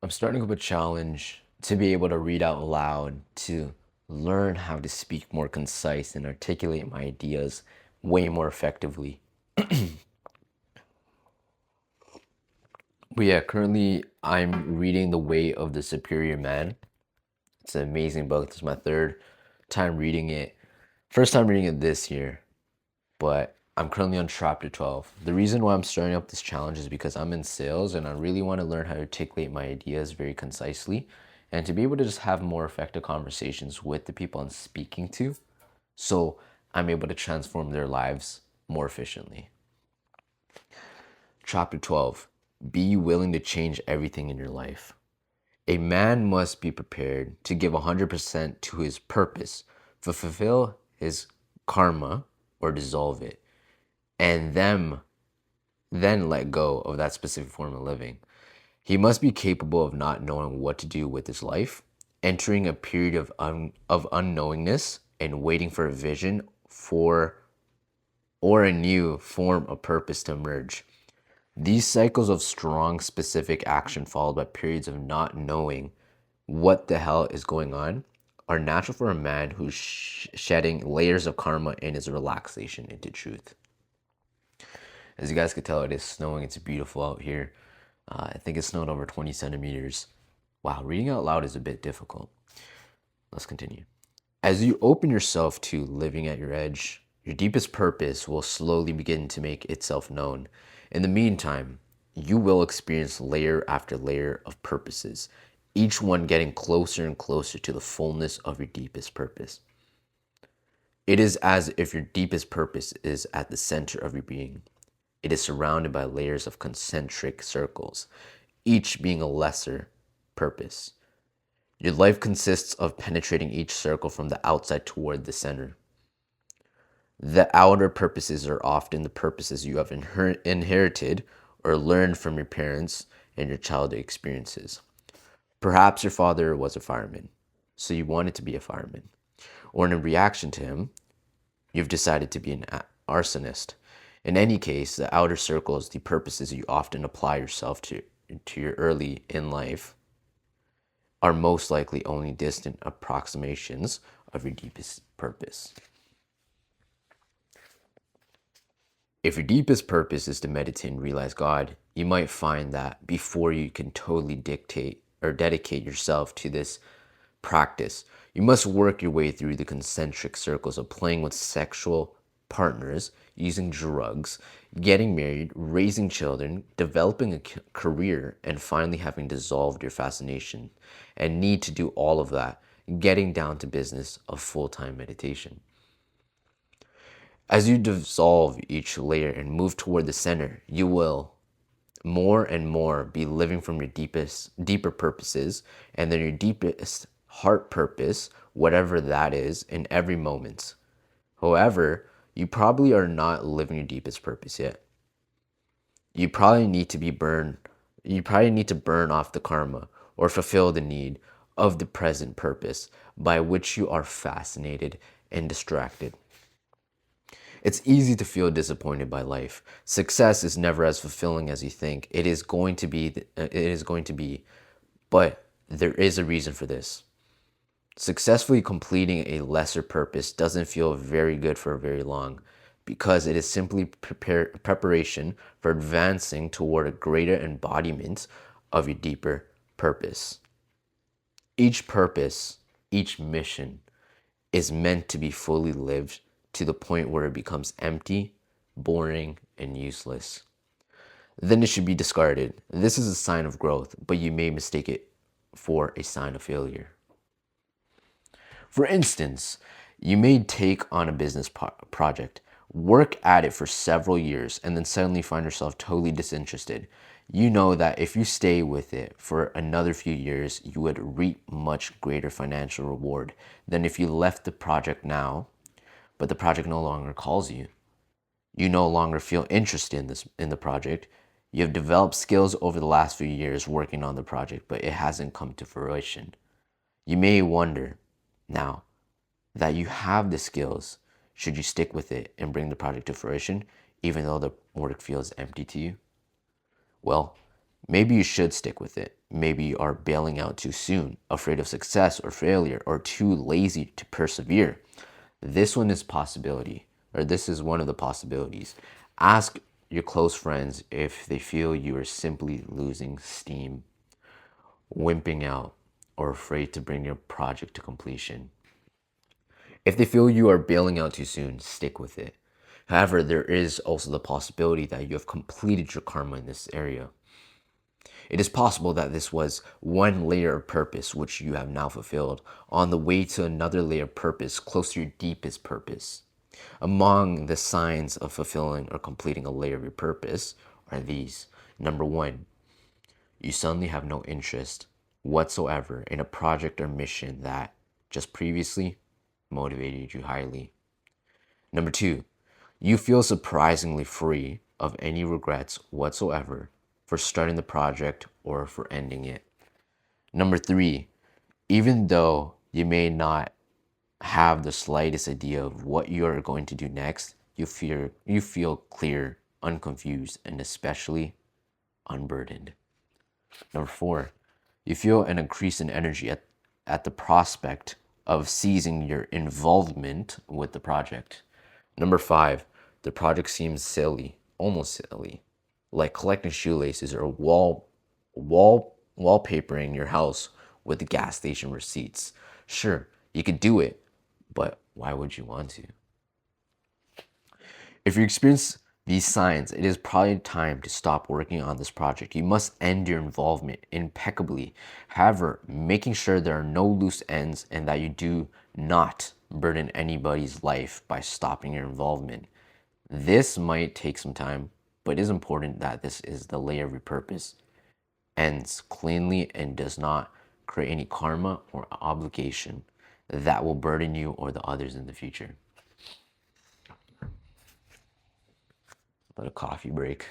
I'm starting up a challenge to be able to read out loud, to learn how to speak more concise and articulate my ideas way more effectively. But yeah, currently I'm reading The Way of the Superior Man. It's an amazing book. This is my third time reading it. First time reading it this year, but I'm currently on chapter 12. The reason why I'm starting up this challenge is because I'm in sales and I really want to learn how to articulate my ideas very concisely and to be able to just have more effective conversations with the people I'm speaking to so I'm able to transform their lives more efficiently. Chapter 12. Be willing to change everything in your life. A man must be prepared to give 100% to his purpose, to fulfill his karma or dissolve it, and then let go of that specific form of living. He must be capable of not knowing what to do with his life, entering a period of unknowingness and waiting for a vision for or a new form of purpose to emerge. These cycles of strong, specific action followed by periods of not knowing what the hell is going on are natural for a man who's shedding layers of karma in his relaxation into truth. As you guys could tell, it is snowing. It's beautiful out here. I think it snowed over 20 centimeters. Wow, reading out loud is a bit difficult. Let's continue. As you open yourself to living at your edge, your deepest purpose will slowly begin to make itself known. In the meantime, you will experience layer after layer of purposes, each one getting closer and closer to the fullness of your deepest purpose. It is as if your deepest purpose is at the center of your being. It is surrounded by layers of concentric circles, each being a lesser purpose. Your life consists of penetrating each circle from the outside toward the center. The outer purposes are often the purposes you have inherited or learned from your parents and your childhood experiences. Perhaps your father was a fireman, so you wanted to be a fireman. Or in reaction to him, you've decided to be an arsonist. In any case, the outer circles, the purposes you often apply yourself to your early in life, are most likely only distant approximations of your deepest purpose. If your deepest purpose is to meditate and realize God, you might find that before you can totally dictate or dedicate yourself to this practice, you must work your way through the concentric circles of playing with sexual partners, using drugs, getting married, raising children, developing a career, and finally having dissolved your fascination and need to do all of that, getting down to business of full-time meditation. As you dissolve each layer and move toward the center, you will more and more be living from your deeper purposes, and then your deepest heart purpose, whatever that is, in every moment. However, you probably are not living your deepest purpose yet. You probably need to burn off the karma or fulfill the need of the present purpose by which you are fascinated and distracted. It's easy to feel disappointed by life. Success is never as fulfilling as you think. It is going to be, but there is a reason for this. Successfully completing a lesser purpose doesn't feel very good for very long because it is simply preparation for advancing toward a greater embodiment of your deeper purpose. Each purpose, each mission is meant to be fully lived to the point where it becomes empty, boring, and useless. Then it should be discarded. This is a sign of growth, but you may mistake it for a sign of failure. For instance, you may take on a business project, work at it for several years, and then suddenly find yourself totally disinterested. You know that if you stay with it for another few years, you would reap much greater financial reward than if you left the project now, but the project no longer calls you. You no longer feel interested in the project. You have developed skills over the last few years working on the project, but it hasn't come to fruition. You may wonder now that you have the skills, should you stick with it and bring the project to fruition, even though the work feels empty to you? Well, Maybe you should stick with it. Maybe you are bailing out too soon, afraid of success or failure, or too lazy to persevere. This one is possibility, or this is one of the possibilities. Ask your close friends if they feel you are simply losing steam, wimping out, or afraid to bring your project to completion. If they feel you are bailing out too soon, stick with it. However, there is also the possibility that you have completed your karma in this area. It is possible that this was one layer of purpose which you have now fulfilled, on the way to another layer of purpose close to your deepest purpose. Among the signs of fulfilling or completing a layer of your purpose are these. Number one, you suddenly have no interest whatsoever in a project or mission that just previously motivated you highly. Number two, you feel surprisingly free of any regrets whatsoever for starting the project or for ending it. Number three, even though you may not have the slightest idea of what you are going to do next, you feel clear, unconfused, and especially unburdened. Number four, you feel an increase in energy at the prospect of seizing your involvement with the project. Number five, the project seems silly, almost silly, like collecting shoelaces or wallpapering your house with the gas station receipts. Sure, you could do it, but why would you want to? If you experience these signs, it is probably time to stop working on this project. You must end your involvement impeccably. However, making sure there are no loose ends and that you do not burden anybody's life by stopping your involvement. This might take some time, but it is important that this is the layer of your purpose, ends cleanly, and does not create any karma or obligation that will burden you or the others in the future. Let a coffee break.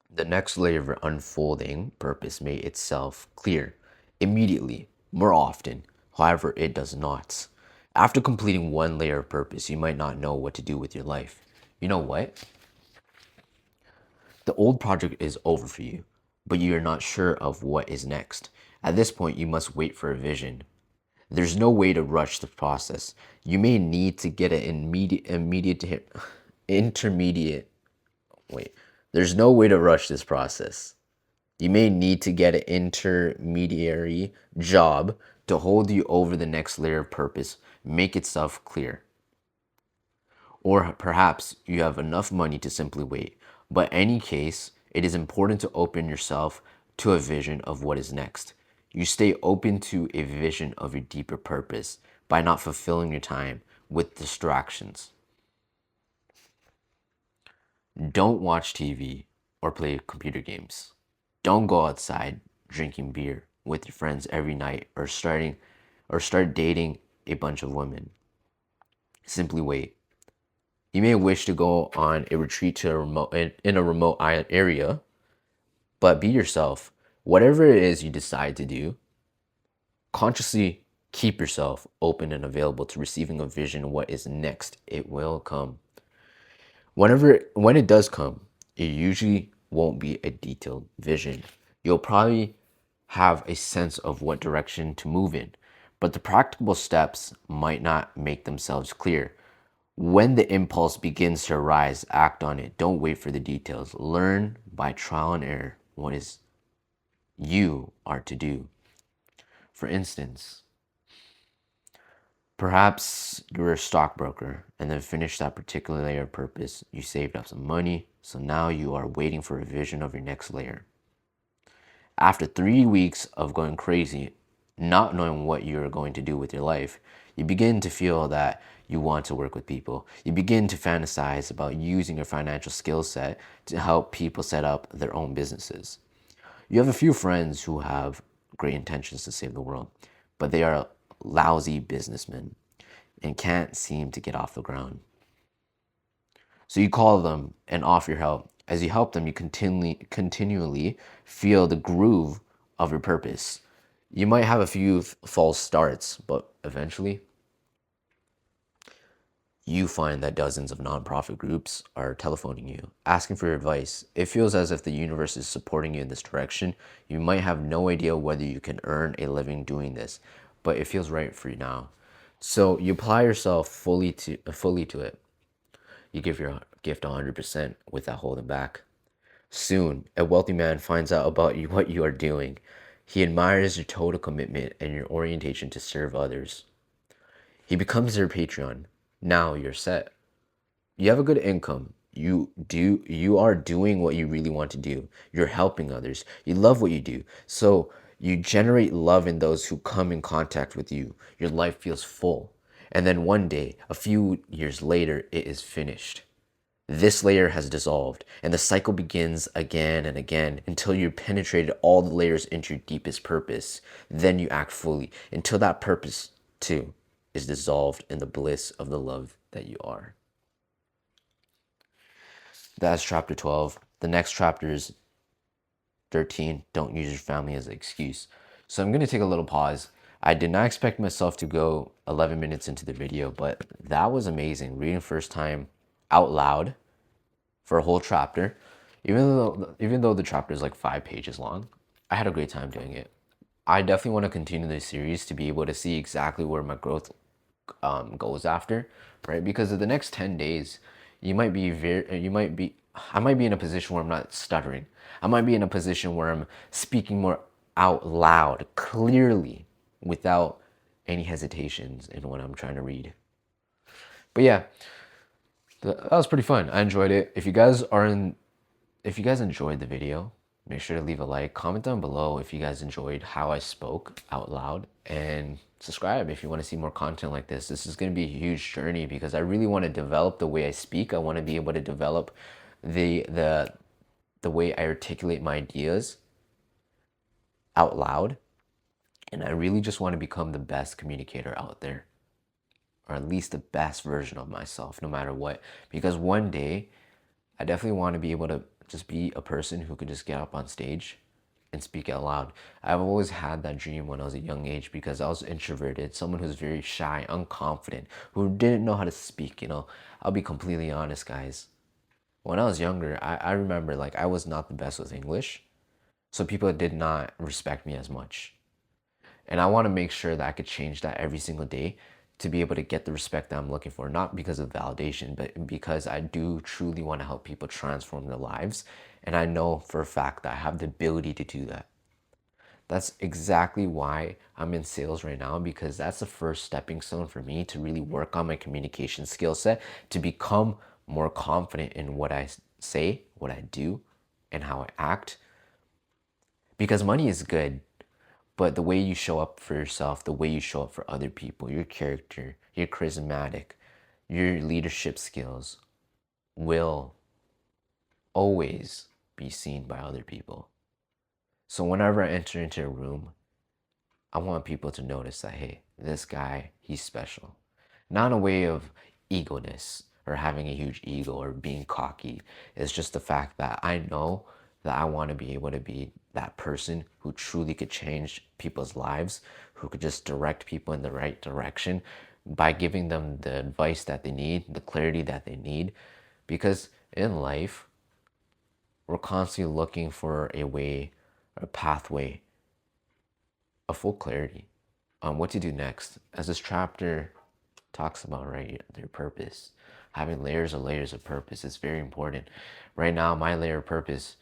The next layer of unfolding purpose may itself clear immediately, more often. However, it does not. After completing one layer of purpose, you might not know what to do with your life. You know what? The old project is over for you, but you are not sure of what is next. At this point, you must wait for a vision. There's no way to rush the process. You may need to get an intermediate. Wait, there's no way to rush this process. You may need to get an intermediary job to hold you over the next layer of purpose, make itself clear. Or perhaps you have enough money to simply wait. But in any case, it is important to open yourself to a vision of what is next. You stay open to a vision of your deeper purpose by not fulfilling your time with distractions. Don't watch TV or play computer games. Don't go outside drinking beer with your friends every night or start dating a bunch of women. Simply wait. You may wish to go on a retreat to in a remote island area, but be yourself. Whatever it is you decide to do, consciously keep yourself open and available to receiving a vision of what is next. It will come. When it does come, it usually won't be a detailed vision. You'll probably have a sense of what direction to move in, but the practical steps might not make themselves clear. When the impulse begins to arise, act on it. Don't wait for the details. Learn by trial and error what is you are to do. For instance, perhaps you're a stockbroker and then finished that particular layer of purpose. You saved up some money, so now you are waiting for a vision of your next layer. After 3 weeks of going crazy, not knowing what you're going to do with your life, you begin to feel that you want to work with people. You begin to fantasize about using your financial skill set to help people set up their own businesses. You have a few friends who have great intentions to save the world, but they are lousy businessmen and can't seem to get off the ground. So you call them and offer your help. As you help them, you continually feel the groove of your purpose. You might have a few false starts, but eventually You find that dozens of nonprofit groups are telephoning you, asking for your advice. It feels as if the universe is supporting you in this direction. You might have no idea whether you can earn a living doing this, but it feels right for you now. So you apply yourself fully to it. You give your gift 100% without holding back. Soon, a wealthy man finds out about you what you are doing. He admires your total commitment and your orientation to serve others. He becomes your Patreon. Now you're set. You have a good income. You are doing what you really want to do. You're helping others. You love what you do. So you generate love in those who come in contact with you. Your life feels full. And then one day, a few years later, it is finished. This layer has dissolved, and the cycle begins again and again until you penetrated all the layers into your deepest purpose. Then you act fully until that purpose, too, is dissolved in the bliss of the love that you are. That's chapter 12. The next chapter is 13. Don't use your family as an excuse. So I'm going to take a little pause. I did not expect myself to go 11 minutes into the video, but that was amazing. Reading first time out loud for a whole chapter. Even though the chapter is like 5 pages long, I had a great time doing it. I definitely want to continue this series to be able to see exactly where my growth goes after, right? Because of the next 10 days, I might be in a position where I'm not stuttering. I might be in a position where I'm speaking more out loud, clearly, without any hesitations in what I'm trying to read. But yeah, that was pretty fun. I enjoyed it. If you guys enjoyed the video, make sure to leave a like, comment down below if you guys enjoyed how I spoke out loud, and subscribe if you want to see more content like this. This is going to be a huge journey because I really want to develop the way I speak. I want to be able to develop the way I articulate my ideas out loud, and I really just want to become the best communicator out there, or at least the best version of myself, no matter what. Because one day, I definitely want to be able to just be a person who could just get up on stage and speak out loud. I've always had that dream when I was a young age because I was introverted, someone who's very shy, unconfident, who didn't know how to speak, I'll be completely honest, guys. When I was younger, I remember like I was not the best with English, so people did not respect me as much. And I want to make sure that I could change that every single day to be able to get the respect that I'm looking for, not because of validation, but because I do truly want to help people transform their lives. And I know for a fact that I have the ability to do that. That's exactly why I'm in sales right now, because that's the first stepping stone for me to really work on my communication skill set, to become more confident in what I say, what I do, and how I act. Because money is good, but the way you show up for yourself, the way you show up for other people, your character, your charismatic, your leadership skills will always be seen by other people. So whenever I enter into a room, I want people to notice that, hey, this guy, he's special. Not in a way of egoness or having a huge ego or being cocky. It's just the fact that I know that I want to be able to be that person who truly could change people's lives, who could just direct people in the right direction by giving them the advice that they need, the clarity that they need. Because in life, we're constantly looking for a way, a pathway of full clarity on what to do next. As this chapter talks about, right, their purpose. Having layers of purpose is very important. Right now, my layer of purpose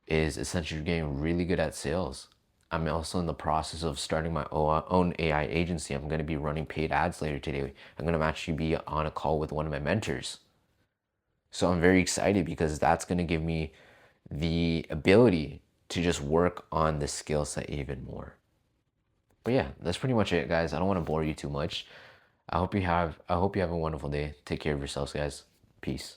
is essentially getting really good at sales. I'm also in the process of starting my own AI agency. I'm going to be running paid ads later today. I'm going to actually be on a call with one of my mentors. So I'm very excited because that's going to give me the ability to just work on the skill set even more. But yeah, that's pretty much it, guys. I don't want to bore you too much. I hope you have a wonderful day. Take care of yourselves, guys. Peace.